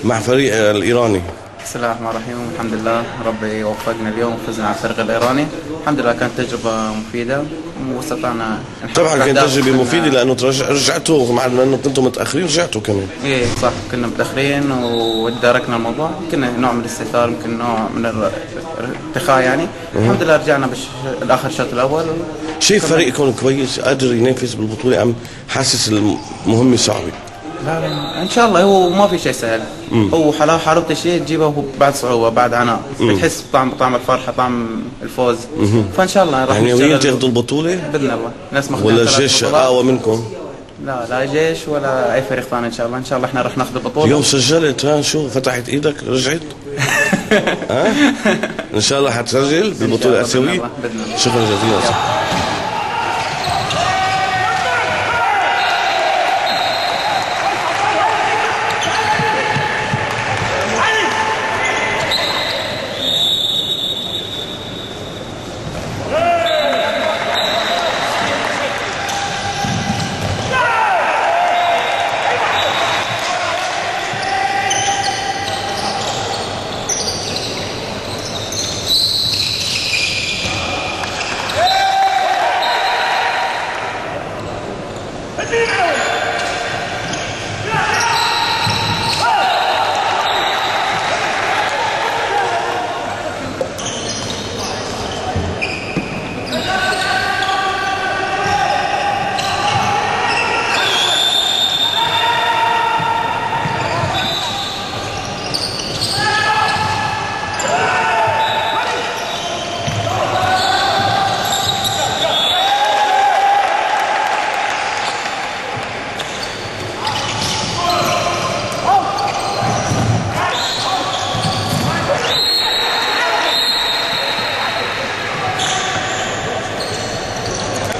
مع فريق الإيراني. بسم الله الرحمن الرحيم، الحمد لله ربي وفقنا اليوم وفزنا على الفريق الإيراني. الحمد لله كانت تجربة مفيدة واستطعنا طبعا كانت تجربة مفيدة لأنه رجعتوا مع أنه كنتوا متأخرين، رجعتوا كمان. إيه صح، كنا متأخرين وتداركنا الموضوع، كنا نوع من الاستهتار، يمكن نوع من الارتخاء يعني. الحمد لله رجعنا بالآخر الشوط الأول. شايف فريقكم كويس قادر ينافس بالبطولة أم حاسس المهمة صعبة؟ لا ان شاء الله هو ما في شيء سهل. هو حلاوة شيء تجيبه بعد صعوبة، بعد عناء، بتحس بطعم الفرحة، طعم الفوز. فان شاء الله راح يعني وين تاخذوا البطولة؟ باذن الله. ناس ولا الجيش اقوى منكم؟ لا جيش ولا اي فريق ثاني. ان شاء الله احنا راح ناخذ البطولة. اليوم سجلت، شو فتحت ايدك رجعت؟ ان شاء الله حتسجل بالبطولة الآسيوية. شكرا جزيلا.